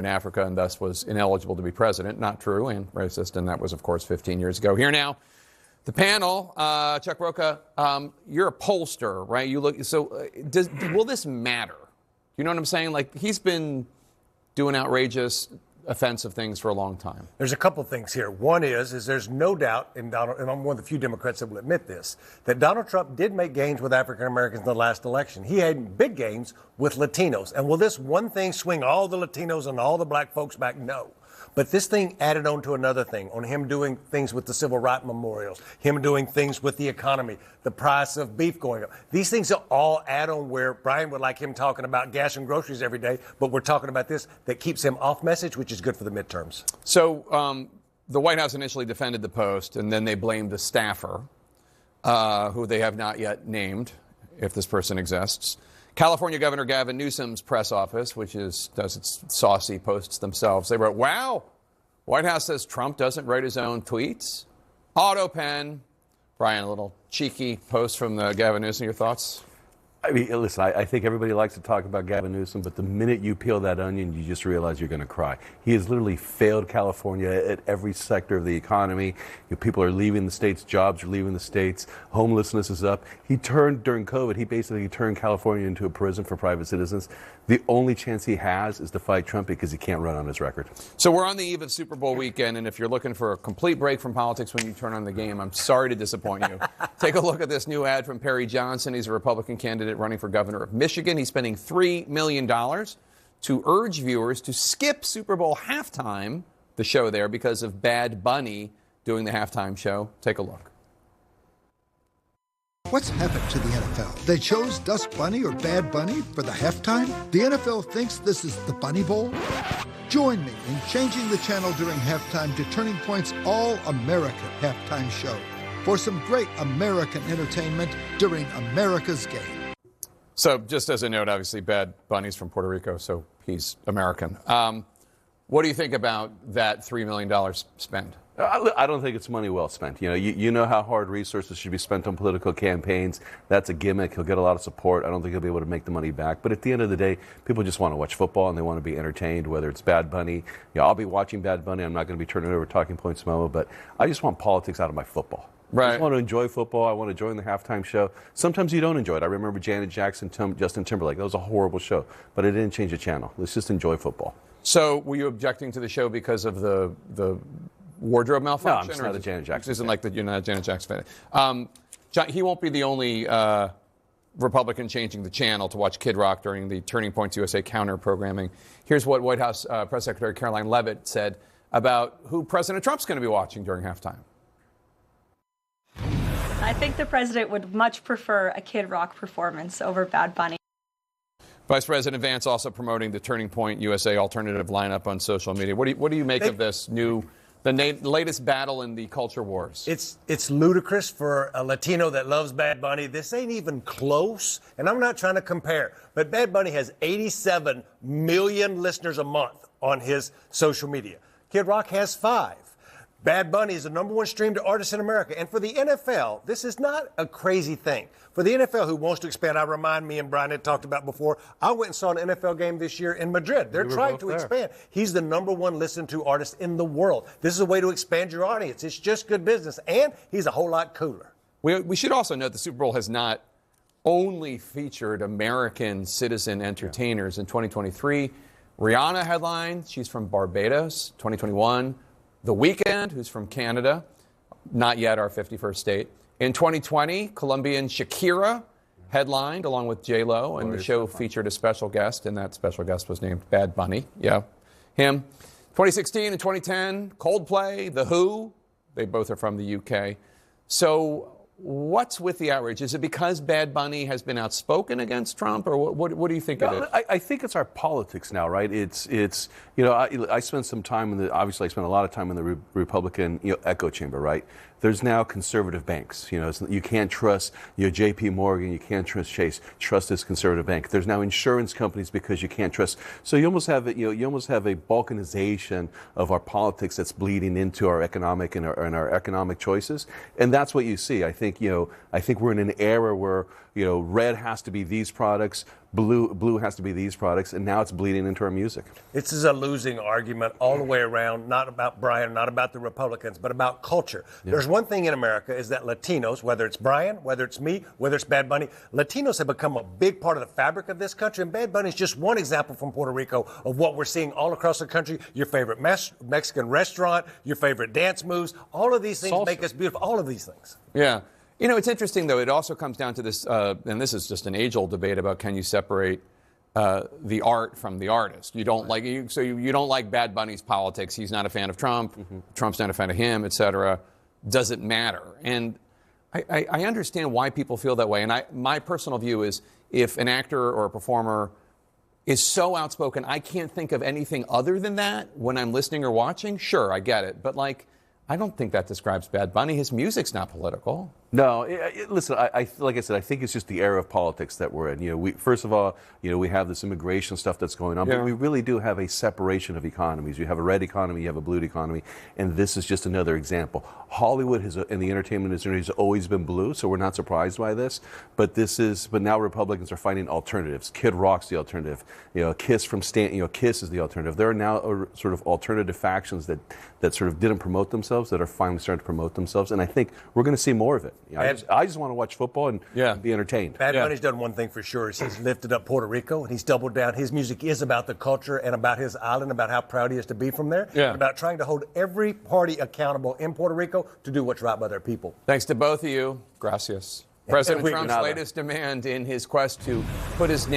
in Africa and thus was ineligible to be president. Not true and racist, and that was, of course, 15 years ago. Here now, the panel, Chuck Rocha, you're a pollster, right? You look. So will this matter? You know what I'm saying? Like, he's been doing outrageous, offensive things for a long time. There's a couple things here. One is there's no doubt in Donald, and I'm one of the few Democrats that will admit this, that Donald Trump did make gains with African Americans in the last election. He had big gains with Latinos. And will this one thing swing all the Latinos and all the black folks back? No. But this thing added on to another thing, on him doing things with the civil rights memorials, him doing things with the economy, the price of beef going up. These things are all add on where Brian would like him talking about gas and groceries every day, but we're talking about this that keeps him off message, which is good for the midterms. So the White House initially defended the post, and then they blamed the staffer, who they have not yet named, if this person exists. California Governor Gavin Newsom's press office, which does its saucy posts themselves, they wrote, wow, White House says Trump doesn't write his own tweets. Auto pen. Brian, a little cheeky post from the Gavin Newsom. Your thoughts? I mean, listen, I think everybody likes to talk about Gavin Newsom, but the minute you peel that onion, you just realize you're going to cry. He has literally failed California at every sector of the economy. You know, people are leaving the states, jobs are leaving the states, homelessness is up. During COVID, he basically turned California into a prison for private citizens. The only chance he has is to fight Trump because he can't run on his record. So we're on the eve of Super Bowl weekend, and if you're looking for a complete break from politics when you turn on the game, I'm sorry to disappoint you. Take a look at this new ad from Perry Johnson. He's a Republican candidate running for governor of Michigan. He's spending $3 million to urge viewers to skip Super Bowl halftime, the show there, because of Bad Bunny doing the halftime show. Take a look. What's happened to the NFL? They chose Dust Bunny or Bad Bunny for the halftime? The NFL thinks this is the Bunny Bowl? Join me in changing the channel during halftime to Turning Point's All-America halftime show for some great American entertainment during America's game. So just as a note, obviously, Bad Bunny's from Puerto Rico, so he's American. What do you think about that $3 million spend? I don't think it's money well spent. You know how hard resources should be spent on political campaigns. That's a gimmick. He'll get a lot of support. I don't think he'll be able to make the money back. But at the end of the day, people just want to watch football and they want to be entertained, whether it's Bad Bunny. I'll be watching Bad Bunny. I'm not going to be turning over Talking Points Memo, but I just want politics out of my football. Right. I just want to enjoy football. I want to join the halftime show. Sometimes you don't enjoy it. I remember Janet Jackson, Justin Timberlake. That was a horrible show, but it didn't change the channel. Let's just enjoy football. So were you objecting to the show because of the wardrobe malfunction? No, I'm just not a Janet Jackson Isn't fan. like that you're not a Janet Jackson fan. John, he won't be the only Republican changing the channel to watch Kid Rock during the Turning Points USA counter-programming. Here's what White House Press Secretary Caroline Leavitt said about who President Trump's going to be watching during halftime. I think the president would much prefer a Kid Rock performance over Bad Bunny. Vice President Vance also promoting the Turning Point USA alternative lineup on social media. What do you make of this latest battle in the culture wars? It's ludicrous for a Latino that loves Bad Bunny. This ain't even close, and I'm not trying to compare, but Bad Bunny has 87 million listeners a month on his social media. Kid Rock has 5. Bad Bunny is the #1 streamed artist in America. And for the NFL, this is not a crazy thing. For the NFL who wants to expand, me and Brian had talked about before, I went and saw an NFL game this year in Madrid. They're trying to expand. He's the #1 listened to artist in the world. This is a way to expand your audience. It's just good business. And he's a whole lot cooler. We should also note the Super Bowl has not only featured American citizen entertainers. In 2023, Rihanna headlined. She's from Barbados. 2021, The Weeknd, who's from Canada, not yet our 51st state. In 2020, Colombian Shakira headlined along with J-Lo, and the show featured a special guest, and that special guest was named Bad Bunny. Yeah, him. 2016 and 2010, Coldplay, The Who, they both are from the UK. So what's with the outrage? Is it because Bad Bunny has been outspoken against Trump, or what do you think it is? I think it's our politics now, right? It's I spent some time obviously I spent a lot of time in the Republican echo chamber, right? There's now conservative banks. You can't trust J.P. Morgan, you can't trust Chase. Trust this conservative bank. There's now insurance companies because you can't trust. So you almost have a balkanization of our politics that's bleeding into our economic and our economic choices, and that's what you see. I think we're in an era where red has to be these products, blue has to be these products, and now it's bleeding into our music. This is a losing argument all the way around, not about Brian, not about the Republicans, but about culture. Yeah. There's one thing in America is that Latinos, whether it's Brian, whether it's me, whether it's Bad Bunny, Latinos have become a big part of the fabric of this country, and Bad Bunny is just one example from Puerto Rico of what we're seeing all across the country. Your favorite Mexican restaurant, your favorite dance moves, all of these things make us beautiful, all of these things. Yeah. You know, it's interesting, though. It also comes down to this, and this is just an age-old debate about can you separate the art from the artist. You don't like you don't like Bad Bunny's politics. He's not a fan of Trump. Trump's not a fan of him, et cetera. Does it matter? And I understand why people feel that way. And my personal view is if an actor or a performer is so outspoken, I can't think of anything other than that when I'm listening or watching, sure, I get it. But, like, I don't think that describes Bad Bunny. His music's not political. No, listen. Like I said, I think it's just the era of politics that we're in. You know, first of all, we have this immigration stuff that's going on, but we really do have a separation of economies. You have a red economy, you have a blue economy, and this is just another example. Hollywood and the entertainment industry has always been blue, so we're not surprised by this. But now Republicans are finding alternatives. Kid Rock's the alternative. Kiss from Kiss is the alternative. There are now sort of alternative factions that sort of didn't promote themselves that are finally starting to promote themselves, and I think we're going to see more of it. I just want to watch football and be entertained. Bad Bunny's done one thing for sure. He's lifted up Puerto Rico, and he's doubled down. His music is about the culture and about his island, about how proud he is to be from there, and about trying to hold every party accountable in Puerto Rico to do what's right by their people. Thanks to both of you. Gracias. President Trump's latest demand in his quest to put his